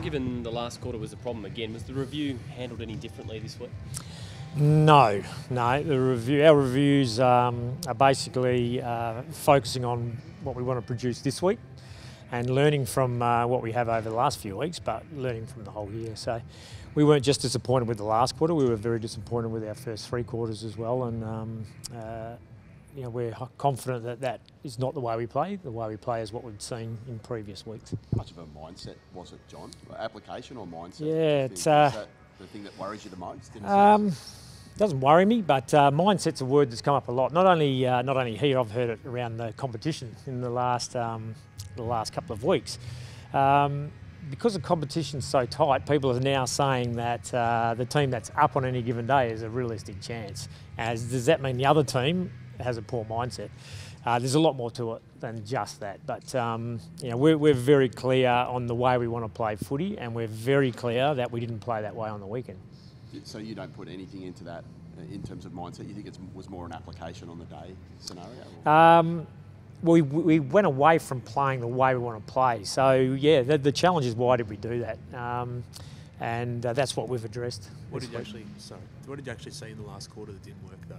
given the last quarter was a problem again, was the review handled any differently this week? No. Our reviews are basically focusing on what we want to produce this week and learning from what we have over the last few weeks, but learning from the whole year. So we weren't just disappointed with the last quarter, we were very disappointed with our first 3 quarters as well. And we're confident that that is not the way we play. The way we play is what we've seen in previous weeks. How much of a mindset was it, John? Application or mindset? Yeah, is that the thing that worries you the most? Doesn't worry me, but mindset's a word that's come up a lot. Not only here, I've heard it around the competition in the last couple of weeks. Because the competition's so tight, people are now saying that the team that's up on any given day is a realistic chance. Does that mean the other team has a poor mindset? There's a lot more to it than just that. But we're very clear on the way we want to play footy, and we're very clear that we didn't play that way on the weekend. So you don't put anything into that in terms of mindset? You think it was more an application on the day scenario? We went away from playing the way we want to play. So yeah, the challenge is why did we do that? And that's what we've addressed. What did you actually see in the last quarter that didn't work though?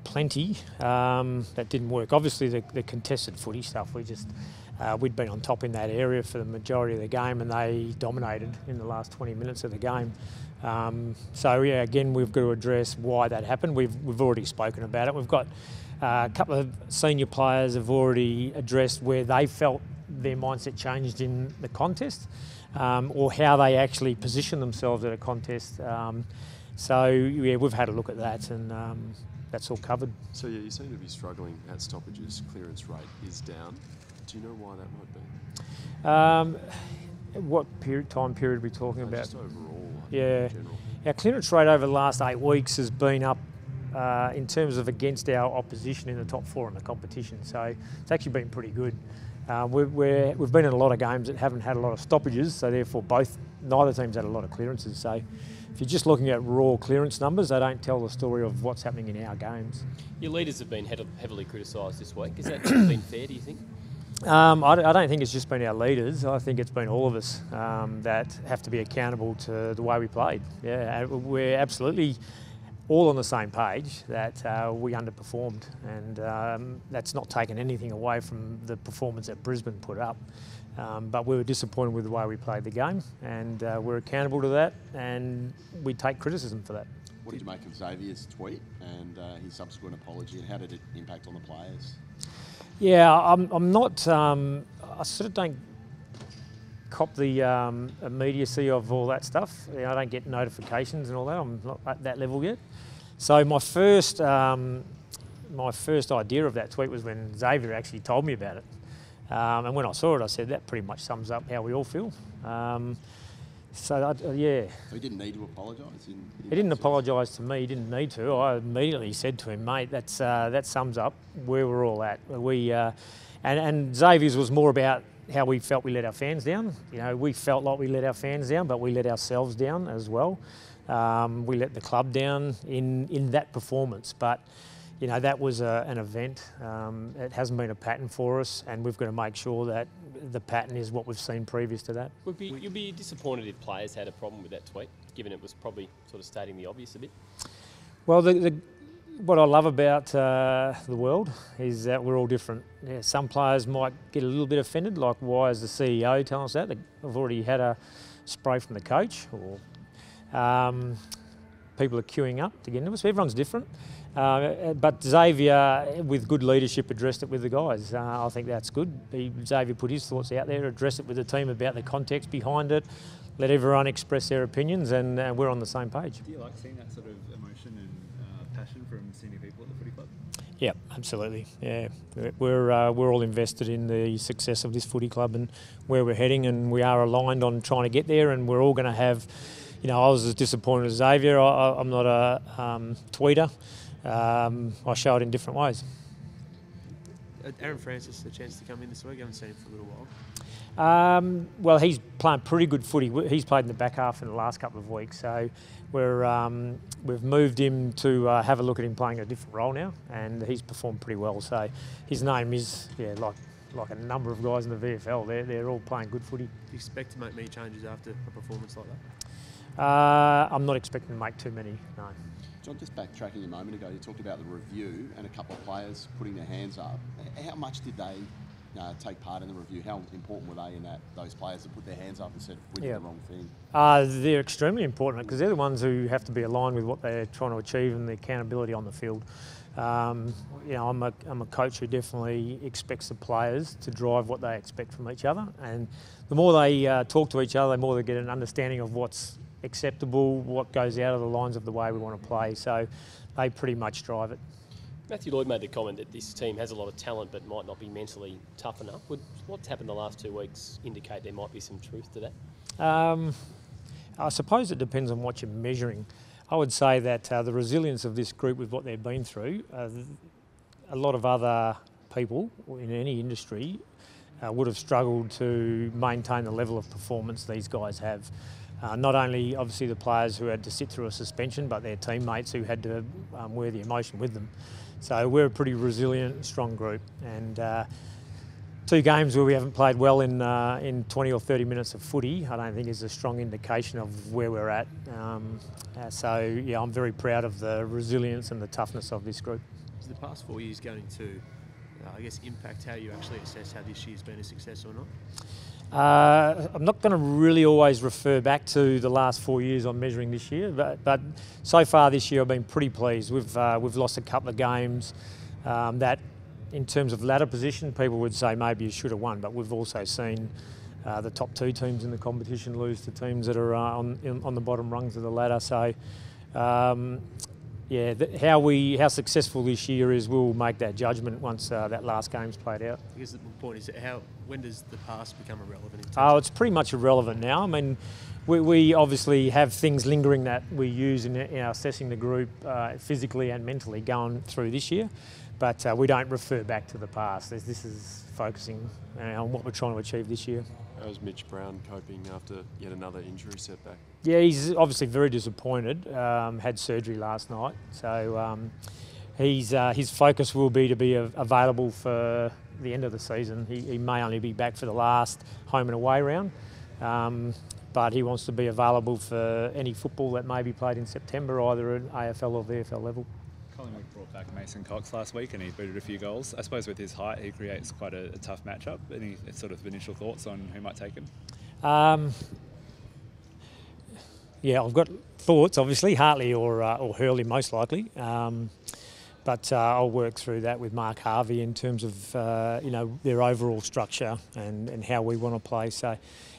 Plenty that didn't work. Obviously the contested footy stuff, we'd been on top in that area for the majority of the game, and they dominated in the last 20 minutes of the game. So yeah, again, we've got to address why that happened. We've already spoken about it. We've got a couple of senior players have already addressed where they felt their mindset changed in the contest, or how they actually position themselves at a contest. So yeah, we've had a look at that, and that's all covered. So yeah, you seem to be struggling at stoppages. Clearance rate is down. Do you know why that might be? What time period are we talking about? Just overall. Yeah. In general. Our clearance rate over the last 8 weeks has been up in terms of against our opposition in the top 4 in the competition. So it's actually been pretty good. We've been in a lot of games that haven't had a lot of stoppages, so therefore neither team's had a lot of clearances. So if you're just looking at raw clearance numbers, they don't tell the story of what's happening in our games. Your leaders have been heavily criticised this week. Has that been fair, do you think? I don't think it's just been our leaders. I think it's been all of us that have to be accountable to the way we played. Yeah, we're absolutely all on the same page that we underperformed, and that's not taken anything away from the performance that Brisbane put up. But we were disappointed with the way we played the game, and we're accountable to that, and we take criticism for that. What did you make of Xavier's tweet and his subsequent apology, and how did it impact on the players? Yeah, I'm not. I sort of don't cop the immediacy of all that stuff. I don't get notifications and all that. I'm not at that level yet. So my first idea of that tweet was when Xavier actually told me about it. And when I saw it, I said that pretty much sums up how we all feel. Yeah. So he didn't need to apologise? He didn't apologise to me. He didn't need to. I immediately said to him, mate, that sums up where we're all at. And Xavier's was more about how we felt we let our fans down. We felt like we let our fans down, but we let ourselves down as well. We let the club down in that performance. But that was an event. It hasn't been a pattern for us, and we've got to make sure that the pattern is what we've seen previous to that. You'd be disappointed if players had a problem with that tweet, given it was probably sort of stating the obvious a bit? Well, what I love about the world is that we're all different. Yeah, some players might get a little bit offended, like why is the CEO telling us that? They've already had a spray from the coach, or people are queuing up to get into us. Everyone's different. But Xavier, with good leadership, addressed it with the guys. I think that's good. Xavier put his thoughts out there, addressed it with the team about the context behind it, let everyone express their opinions, and we're on the same page. Do you like seeing that sort of emotion and passion from senior people at the footy club? Yeah, absolutely. Yeah, we're all invested in the success of this footy club and where we're heading, and we are aligned on trying to get there, and we're all going to have. I was as disappointed as Xavier. I'm not a tweeter. I show it in different ways. Aaron Francis, a chance to come in this week? I haven't seen him for a little while. Well, he's playing pretty good footy. He's played in the back half in the last couple of weeks, so we've moved him to have a look at him playing a different role now, and he's performed pretty well. So his name is, like like a number of guys in the VFL. They're all playing good footy. Do you expect to make many changes after a performance like that? I'm not expecting to make too many, no. John, just backtracking a moment ago, you talked about the review and a couple of players putting their hands up. How much did they take part in the review? How important were they in that, those players that put their hands up and said, we did the wrong thing? They're extremely important because they're the ones who have to be aligned with what they're trying to achieve and the accountability on the field. You know, I'm a coach who definitely expects the players to drive what they expect from each other, and the more they talk to each other, the more they get an understanding of what's acceptable, what goes out of the lines of the way we want to play. So they pretty much drive it. Matthew Lloyd made the comment that this team has a lot of talent but might not be mentally tough enough. Would what's happened the last 2 weeks indicate there might be some truth to that? I suppose it depends on what you're measuring. I would say that the resilience of this group with what they've been through, a lot of other people in any industry would have struggled to maintain the level of performance these guys have. Not only obviously the players who had to sit through a suspension, but their teammates who had to wear the emotion with them. So we're a pretty resilient, strong group, and 2 games where we haven't played well in 20 or 30 minutes of footy, I don't think is a strong indication of where we're at. So yeah, I'm very proud of the resilience and the toughness of this group. Is the past 4 years going to, I guess, impact how you actually assess how this year's been a success or not? I'm not going to really always refer back to the last 4 years on measuring this year, but so far this year I've been pretty pleased. We've lost a couple of games that, in terms of ladder position, people would say maybe you should have won, but we've also seen the top 2 teams in the competition lose to teams that are on the bottom rungs of the ladder. So yeah, how successful this year is, we'll make that judgment once that last game's played out. I guess the point is, when does the past become irrelevant? It's pretty much irrelevant now. I mean, we obviously have things lingering that we use in assessing the group physically and mentally going through this year, but we don't refer back to the past. This is focusing on what we're trying to achieve this year. How's Mitch Brown coping after yet another injury setback? Yeah, he's obviously very disappointed. Had surgery last night, so his focus will be to be available for the end of the season. He may only be back for the last home and away round, but he wants to be available for any football that may be played in September, either at AFL or VFL level. Collingwood brought back Mason Cox last week and he booted a few goals. I suppose with his height he creates quite a tough matchup. Any sort of initial thoughts on who might take him? Yeah, I've got thoughts, obviously, Hartley or Hurley most likely. But I'll work through that with Mark Harvey in terms of their overall structure and how we want to play. So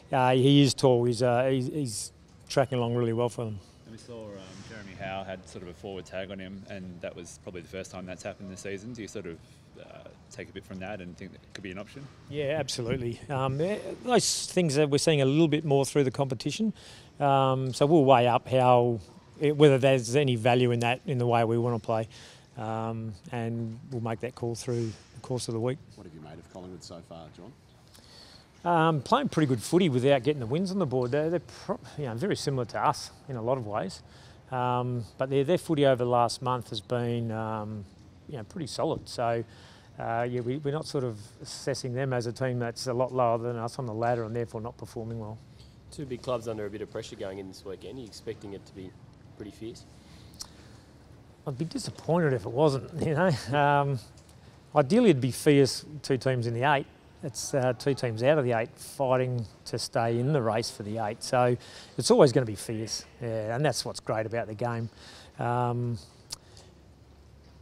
he is tall. He's tracking along really well for them. And we saw Jeremy Howe had sort of a forward tag on him, and that was probably the first time that's happened this season. Do you sort of take a bit from that and think that could be an option? Yeah, absolutely. Those things that we're seeing a little bit more through the competition. So we'll weigh up whether there's any value in that in the way we want to play. And we'll make that call through the course of the week. What have you made of Collingwood so far, John? Playing pretty good footy without getting the wins on the board. They're very similar to us in a lot of ways. But their footy over the last month has been pretty solid. So we're not sort of assessing them as a team that's a lot lower than us on the ladder and therefore not performing well. 2 big clubs under a bit of pressure going in this weekend. Are you expecting it to be pretty fierce? I'd be disappointed if it wasn't, Ideally it'd be fierce, 2 teams in the 8. It's 2 teams out of the 8 fighting to stay in the race for the 8. So it's always going to be fierce, and that's what's great about the game.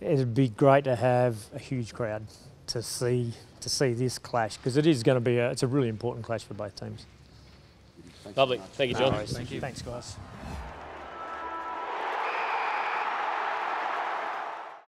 It'd be great to have a huge crowd to see this clash, because it is going to be it's a really important clash for both teams. Lovely. Thank you, John. Thank you. Thanks, guys.